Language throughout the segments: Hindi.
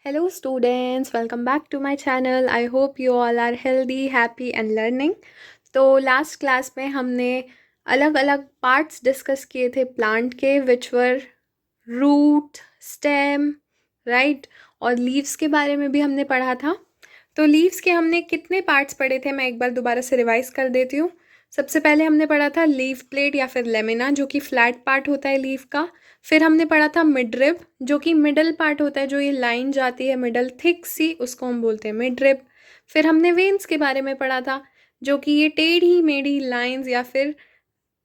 Hello, students. Welcome back to my channel. I hope you all are healthy, happy and learning. तो लास्ट क्लास में हमने अलग अलग पार्ट्स डिस्कस किए थे प्लांट के विच वर रूट, स्टेम, राइट, और लीव्स के बारे में भी हमने पढ़ा था। तो लीव्स के हमने कितने पार्ट्स पढ़े थे मैं एक बार दोबारा से रिवाइज कर देती हूँ। सबसे पहले हमने पढ़ा था लीफ प्लेट या फिर लेमिना, जो कि फ्लैट पार्ट होता है लीफ का। फिर हमने पढ़ा था मिडरिब, जो कि मिडल पार्ट होता है, जो ये लाइन जाती है मिडल थिक सी, उसको हम बोलते हैं मिडरिब। फिर हमने वेन्स के बारे में पढ़ा था, जो कि ये टेढ़ी मेढ़ी लाइंस या फिर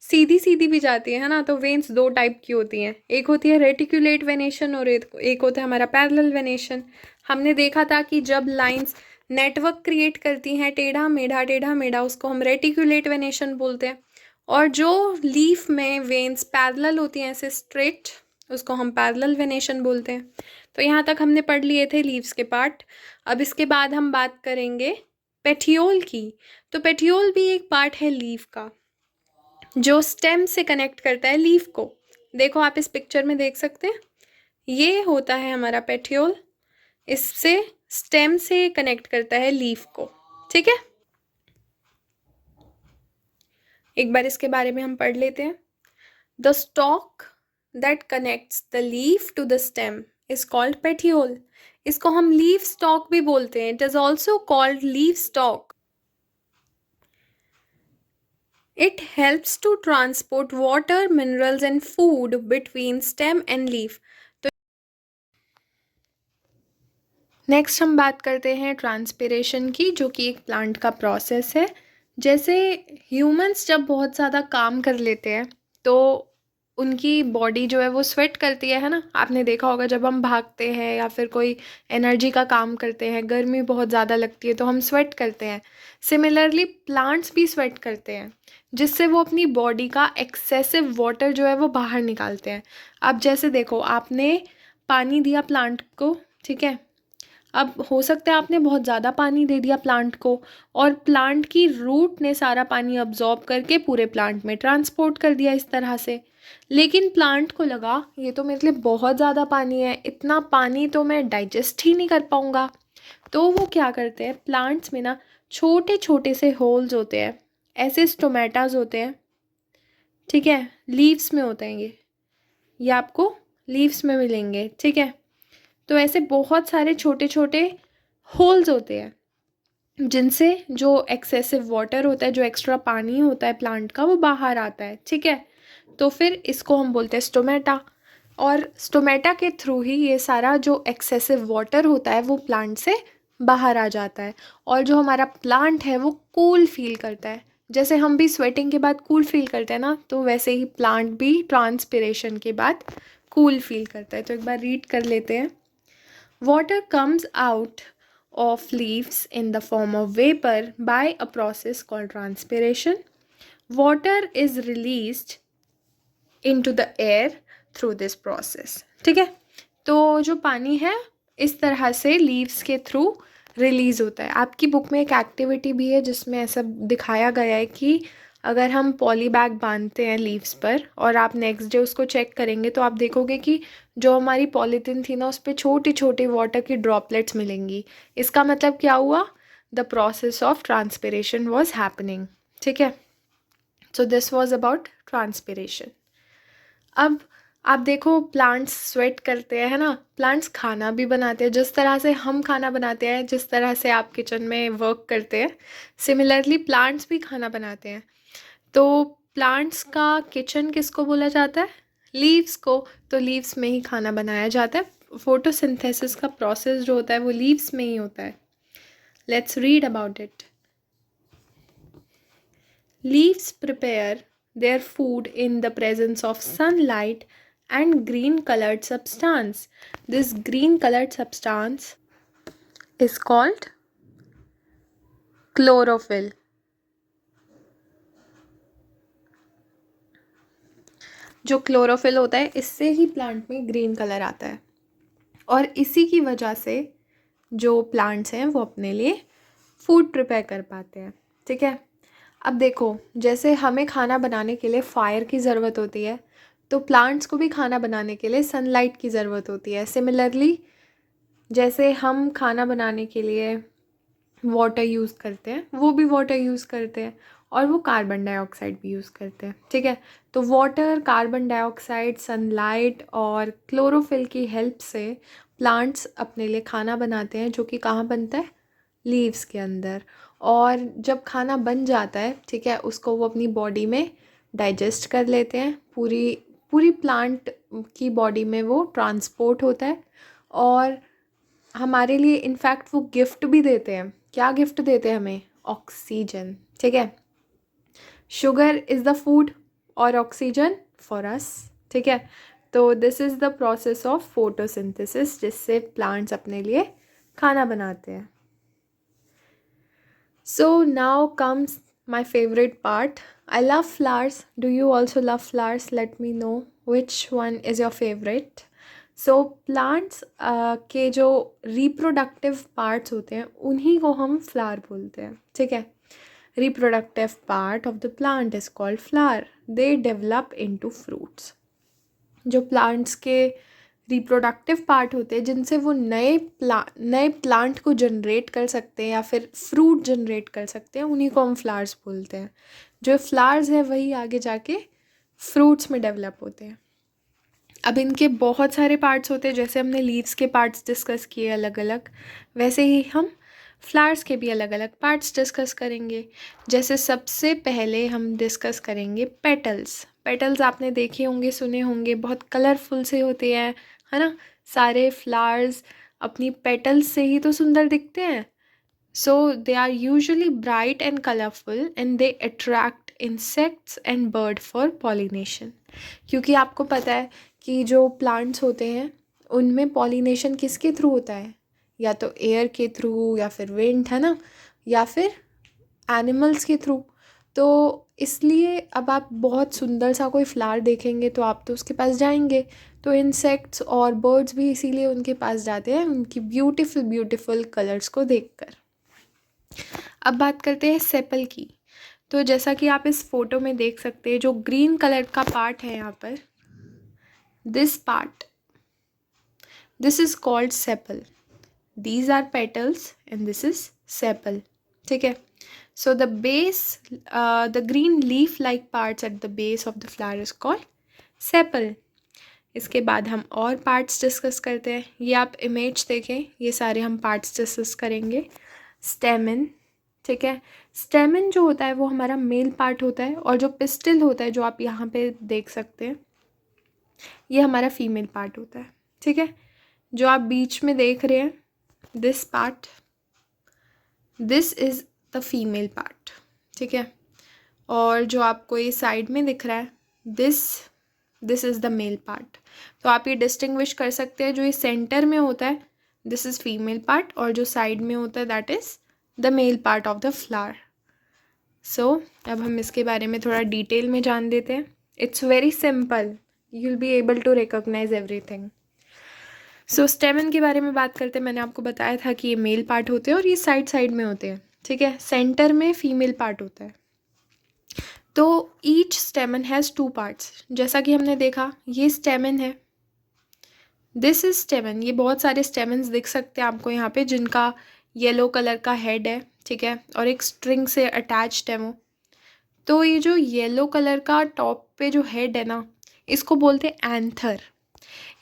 सीधी सीधी भी जाती है ना। तो वेन्स दो टाइप की होती हैं, एक होती है रेटिकुलेट वेनेशन और एक होता है हमारा पैरेलल वेनेशन। हमने देखा था कि जब लाइंस नेटवर्क क्रिएट करती हैं टेढ़ा मेढ़ा, उसको हम रेटिकुलेट वेनेशन बोलते हैं। और जो लीफ में वेन्स पैरेलल होती हैं ऐसे स्ट्रेट, उसको हम पैरेलल वेनेशन बोलते हैं। तो यहाँ तक हमने पढ़ लिए थे लीव्स के पार्ट। अब इसके बाद हम बात करेंगे पेटियोल की। तो पेटियोल भी एक पार्ट है लीफ का, जो स्टेम से कनेक्ट करता है लीफ को। देखो आप इस पिक्चर में देख सकते हैं, ये होता है हमारा पेटियोल, इससे स्टेम से कनेक्ट करता है लीफ को। ठीक है, एक बार इसके बारे में हम पढ़ लेते हैं। The stalk that connects the leaf to the stem is called petiole. इसको हम लीफ स्टॉक भी बोलते हैं। It is also called leaf stalk. It helps to transport water, minerals and food between stem and leaf. तो नेक्स्ट हम बात करते हैं ट्रांसपिरेशन की, जो कि एक प्लांट का प्रोसेस है। जैसे ह्यूमंस जब बहुत ज़्यादा काम कर लेते हैं तो उनकी बॉडी जो है वो स्वेट करती है ना। आपने देखा होगा जब हम भागते हैं या फिर कोई एनर्जी का काम करते हैं, गर्मी बहुत ज़्यादा लगती है तो हम स्वेट करते हैं। सिमिलरली प्लांट्स भी स्वेट करते हैं, जिससे वो अपनी बॉडी का एक्सेसिव वाटर जो है वो बाहर निकालते हैं। अब जैसे देखो, आपने पानी दिया प्लांट को, ठीक है। अब हो सकता है आपने बहुत ज़्यादा पानी दे दिया प्लांट को, और प्लांट की रूट ने सारा पानी अब्जॉर्ब करके पूरे प्लांट में ट्रांसपोर्ट कर दिया इस तरह से। लेकिन प्लांट को लगा ये तो मेरे लिए बहुत ज़्यादा पानी है, इतना पानी तो मैं डाइजेस्ट ही नहीं कर पाऊँगा। तो वो क्या करते हैं, प्लांट्स में ना छोटे छोटे से होल्स होते हैं, ऐसे स्टोमेटाज होते हैं, ठीक है। लीव्स में होते हैं ये आपको लीव्स में मिलेंगे, ठीक है। तो ऐसे बहुत सारे छोटे छोटे होल्स होते हैं, जिनसे जो एक्सेसिव वाटर होता है, जो एक्स्ट्रा पानी होता है प्लांट का, वो बाहर आता है, ठीक है। तो फिर इसको हम बोलते हैं स्टोमेटा। और स्टोमेटा के थ्रू ही ये सारा जो एक्सेसिव वाटर होता है वो प्लांट से बाहर आ जाता है, और जो हमारा प्लांट है वो कूल फील करता है। जैसे हम भी स्वेटिंग के बाद कूल फील करते हैं ना, तो वैसे ही प्लांट भी ट्रांसपिरेशन के बाद कूल फील करता है। तो एक बार रीड कर लेते हैं। Water comes out of leaves in the form of vapor by a process called transpiration. Water is released into the air through this process. ठीक है, तो जो पानी है इस तरह से लीव्स के थ्रू रिलीज होता है। आपकी बुक में एक एक्टिविटी भी है जिसमें ऐसा दिखाया गया है कि अगर हम पॉली बैग बांधते हैं लीव्स पर और आप नेक्स्ट डे उसको चेक करेंगे तो आप देखोगे कि जो हमारी पॉलीथीन थी ना, उस पर छोटी छोटी वाटर की ड्रॉपलेट्स मिलेंगी। इसका मतलब क्या हुआ, the process of transpiration was happening, ठीक है। So this was about transpiration. अब आप देखो, प्लांट्स स्वेट करते हैं, है ना। प्लांट्स खाना भी बनाते हैं, जिस तरह से हम खाना बनाते हैं, जिस तरह से आप किचन में वर्क करते हैं, सिमिलरली प्लांट्स भी खाना बनाते हैं। तो प्लांट्स का किचन किसको बोला जाता है, लीव्स को। तो लीव्स में ही खाना बनाया जाता है। फोटोसिंथेसिस का प्रोसेस जो होता है वो लीव्स में ही होता है। Let's read about it. Leaves prepare their food in the presence of sunlight and green colored substance. This green colored substance is called chlorophyll. जो क्लोरोफिल होता है, इससे ही प्लांट में ग्रीन कलर आता है, और इसी की वजह से जो प्लांट्स हैं वो अपने लिए फूड प्रिपेयर कर पाते हैं, ठीक है। अब देखो, जैसे हमें खाना बनाने के लिए फायर की ज़रूरत होती है, तो प्लांट्स को भी खाना बनाने के लिए सनलाइट की ज़रूरत होती है। सिमिलरली जैसे हम खाना बनाने के लिए वाटर यूज़ करते हैं, वो भी वाटर यूज़ करते हैं, और वो कार्बन डाइऑक्साइड भी यूज़ करते हैं, ठीक है। तो वाटर, कार्बन डाइऑक्साइड, सनलाइट और क्लोरोफिल की हेल्प से प्लांट्स अपने लिए खाना बनाते हैं, जो कि कहाँ बनता है, लीव्स के अंदर। और जब खाना बन जाता है, ठीक है, उसको वो अपनी बॉडी में डाइजेस्ट कर लेते हैं, पूरी पूरी प्लांट की बॉडी में वो ट्रांसपोर्ट होता है। और हमारे लिए इनफैक्ट वो गिफ्ट भी देते हैं। क्या गिफ्ट देते हैं हमें? ऑक्सीजन, ठीक है। शुगर इज़ द फूड और ऑक्सीजन फॉर अस, ठीक है। तो this is the process of photosynthesis, जिससे प्लांट्स अपने लिए खाना बनाते हैं। So now comes my favorite part. I love flowers. Do you also love flowers? Let me know which one is your favorite. So plants के जो reproductive parts होते हैं उन्हीं को हम flower बोलते हैं, ठीक है। Reproductive part of the plant is called flower. They develop into fruits. जो प्लांट्स के रिप्रोडक्टिव पार्ट होते हैं, जिनसे वो नए प्लांट को जनरेट कर सकते हैं या फिर फ्रूट जनरेट कर सकते हैं, उन्हीं को हम फ्लावर्स बोलते हैं। जो फ्लावर्स है वही आगे जाके फ्रूट्स में डेवलप होते हैं। अब इनके बहुत सारे पार्ट्स होते हैं, जैसे हमने लीव्स के पार्ट्स डिस्कस किए अलग अलग, वैसे ही हम फ्लावर्स के भी अलग अलग पार्ट्स डिस्कस करेंगे। जैसे सबसे पहले हम डिस्कस करेंगे पेटल्स। पेटल्स आपने देखे होंगे, सुने होंगे, बहुत कलरफुल से होते हैं, है ना। सारे फ्लावर्स अपनी पेटल्स से ही तो सुंदर दिखते हैं। So they are usually bright and colourful and they attract insects and bird for pollination. क्योंकि आपको पता है कि जो प्लांट्स होते हैं उनमें पॉलिनेशन किसके थ्रू होता है? या तो एयर के थ्रू, या फिर विंड, है ना, या फिर एनिमल्स के थ्रू। तो इसलिए अब आप बहुत सुंदर सा कोई फ्लावर देखेंगे तो आप तो उसके पास जाएंगे। तो इंसेक्ट्स और बर्ड्स भी इसीलिए उनके पास जाते हैं, उनकी ब्यूटीफुल ब्यूटीफुल कलर्स को देखकर। अब बात करते हैं सेपल की। तो जैसा कि आप इस फोटो में देख सकते हैं, जो ग्रीन कलर का पार्ट है यहाँ पर, this part, this is called sepal. These are petals and this is sepal, ठीक है। So the base, the green leaf like parts at the base of the flower is called sepal. इसके बाद हम और पार्ट्स डिस्कस करते हैं। ये आप इमेज देखें, ये सारे हम पार्ट्स डिस्कस करेंगे। स्टेमन, ठीक है। स्टेमन जो होता है वो हमारा मेल पार्ट होता है, और जो पिस्टिल होता है जो आप यहाँ पे देख सकते हैं, ये हमारा फीमेल पार्ट होता है, ठीक है। जो आप बीच में देख रहे हैं, this part, this is the female part, ठीक है। और जो आपको ये साइड में दिख रहा है, this is the male part. तो आप ये डिस्टिंग्विश कर सकते हैं, जो ये सेंटर में होता है दिस इज़ फीमेल पार्ट, और जो साइड में होता है that is the male part of the flower. So अब हम इसके बारे में थोड़ा डिटेल में जान लेते हैं। It's very simple, you will be able to recognise everything. So stamen के बारे में बात करते हैं। मैंने आपको बताया था कि ये मेल पार्ट होते हैं और ये साइड साइड में होते हैं, ठीक है। सेंटर में फीमेल पार्ट होता है। तो ईच स्टेमन हैज़ 2 पार्ट्स। जैसा कि हमने देखा, ये स्टेमन है, दिस इज स्टेमन। ये बहुत सारे स्टेमन्स दिख सकते हैं आपको यहाँ पे, जिनका येलो कलर का हेड है, ठीक है, और एक स्ट्रिंग से अटैच्ड है वो। तो ये जो येलो कलर का टॉप पे जो हेड है ना, इसको बोलते हैं anther.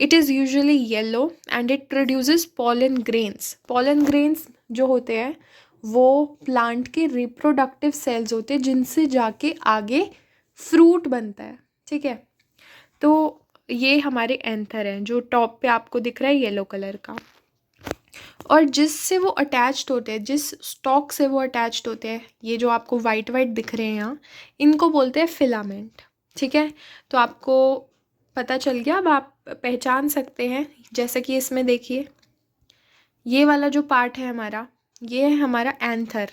It is usually yellow and it produces pollen grains. Pollen grains जो होते हैं वो प्लांट के रिप्रोडक्टिव सेल्स होते हैं, जिनसे जाके आगे फ्रूट बनता है, ठीक है। तो ये हमारे एंथर हैं, जो टॉप पे आपको दिख रहा है येलो कलर का। और जिससे वो अटैच्ड होते हैं, जिस स्टॉक से वो अटैच्ड होते हैं, ये जो आपको वाइट वाइट दिख रहे हैं यहाँ, इनको बोलते हैं फिलामेंट, ठीक है। तो आपको पता चल गया, अब आप पहचान सकते हैं। जैसे कि इसमें देखिए, ये वाला जो पार्ट है हमारा, ये है हमारा एंथर,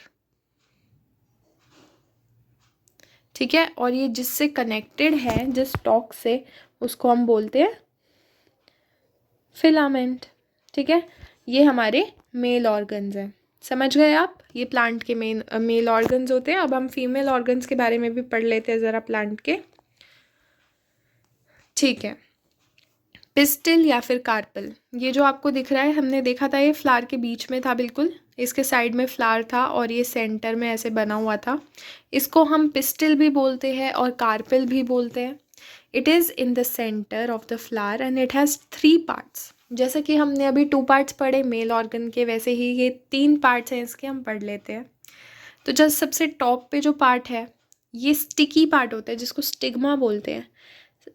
ठीक है। और ये जिससे कनेक्टेड है, जिस स्टॉक से, उसको हम बोलते हैं फिलामेंट, ठीक है। ये हमारे मेल ऑर्गन्स हैं। समझ गए आप? ये प्लांट के मेल ऑर्गन्स होते हैं। अब हम फीमेल ऑर्गन्स के बारे में भी पढ़ लेते हैं ज़रा प्लांट के, ठीक है। पिस्टिल या फिर कार्पल। ये जो आपको दिख रहा है, हमने देखा था ये फ्लावर के बीच में था बिल्कुल, इसके साइड में फ्लावर था और ये सेंटर में ऐसे बना हुआ था। इसको हम पिस्टिल भी बोलते हैं और कार्पल भी बोलते हैं। It is in the centre of the flower and it has 3 parts. जैसे कि हमने अभी 2 पार्ट्स पढ़े मेल ऑर्गन के, वैसे ही ये 3 पार्ट्स हैं इसके, हम पढ़ लेते हैं। तो जस्ट सबसे टॉप पे जो पार्ट है ये स्टिकी पार्ट होता है, जिसको स्टिग्मा बोलते हैं।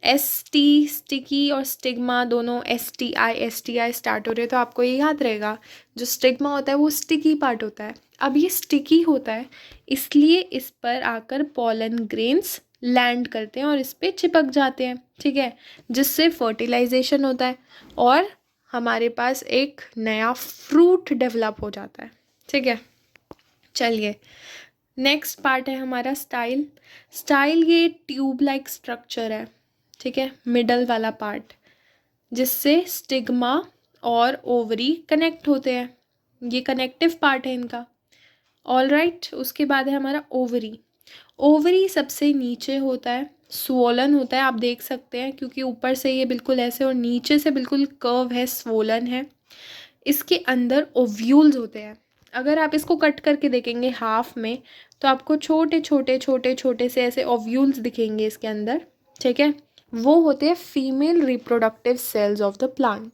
ST स्टिकी और स्टिग्मा दोनों STI स्टार्ट हो रहे हैं, तो आपको ये याद रहेगा जो स्टिग्मा होता है वो स्टिकी पार्ट होता है। अब ये स्टिकी होता है इसलिए इस पर आकर पॉलन ग्रेन्स लैंड करते हैं और इस पर चिपक जाते हैं, ठीक है, जिससे फर्टिलाइजेशन होता है और हमारे पास एक नया फ्रूट डेवलप हो जाता है, ठीक है। चलिए नेक्स्ट पार्ट है हमारा स्टाइल। स्टाइल ये ट्यूब लाइक स्ट्रक्चर है, ठीक है, मिडल वाला पार्ट, जिससे स्टिग्मा और ओवरी कनेक्ट होते हैं। ये कनेक्टिव पार्ट है इनका। ऑल राइट, उसके बाद है हमारा ओवरी। ओवरी सबसे नीचे होता है, स्वोलन होता है, आप देख सकते हैं, क्योंकि ऊपर से ये बिल्कुल ऐसे और नीचे से बिल्कुल कर्व है, स्वोलन है। इसके अंदर ओव्यूल्स होते हैं। अगर आप इसको कट करके देखेंगे हाफ में, तो आपको छोटे छोटे छोटे छोटे से ऐसे ओव्यूल्स दिखेंगे इसके अंदर, ठीक है। वो होते हैं female reproductive cells of the plant.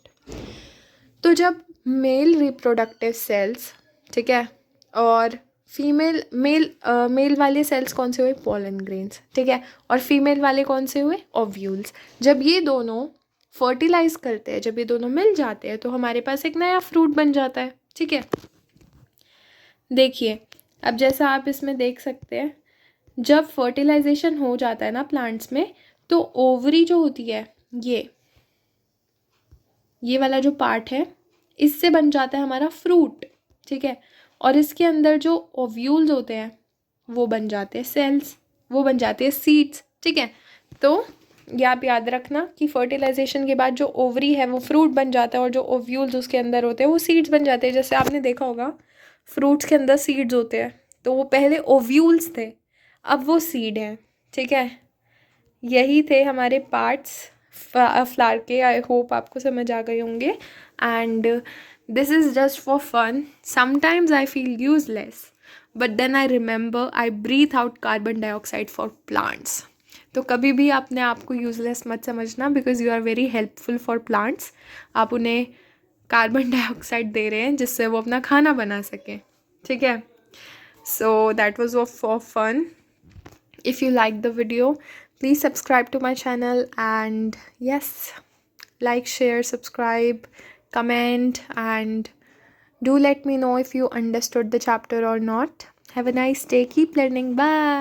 तो जब मेल रिप्रोडक्टिव सेल्स, ठीक है, और मेल वाले सेल्स कौन से हुए, पॉलन ग्रेन्स, ठीक है, और फीमेल वाले कौन से हुए, ओव्यूल्स। जब ये दोनों फर्टिलाइज करते हैं, जब ये दोनों मिल जाते हैं, तो हमारे पास एक नया फ्रूट बन जाता है, ठीक है। देखिए अब जैसा आप इसमें देख सकते हैं, जब फर्टिलाइजेशन हो जाता है ना प्लांट्स में, तो ओवरी जो होती है, ये वाला जो पार्ट है, इससे बन जाता है हमारा फ्रूट, ठीक है। और इसके अंदर जो ओव्यूल्स होते हैं वो बन जाते हैं सेल्स, वो बन जाते हैं सीड्स, ठीक है। तो ये आप याद रखना कि फर्टिलाइजेशन के बाद जो ओवरी है वो फ्रूट बन जाता है और जो ओव्यूल्स उसके अंदर होते हैं वो सीड्स बन जाते हैं। जैसे आपने देखा होगा फ्रूट्स के अंदर सीड्स होते हैं, तो वो पहले ओव्यूल्स थे, अब वो सीड हैं, ठीक है। यही थे हमारे पार्ट्स फ्लावर के। आई होप आपको समझ आ गए होंगे। And this is just for fun. Sometimes I feel useless, but then I remember I breathe out carbon dioxide for plants. तो कभी भी अपने आप को यूजलेस मत समझना, because you are very helpful for plants. आप उन्हें कार्बन डाइऑक्साइड दे रहे हैं जिससे वो अपना खाना बना सकें, ठीक है। So that was for fun. If you like the video, please subscribe to my channel, and yes, like, share, subscribe, comment, and do let me know if you understood the chapter or not. Have a nice day. Keep learning. Bye.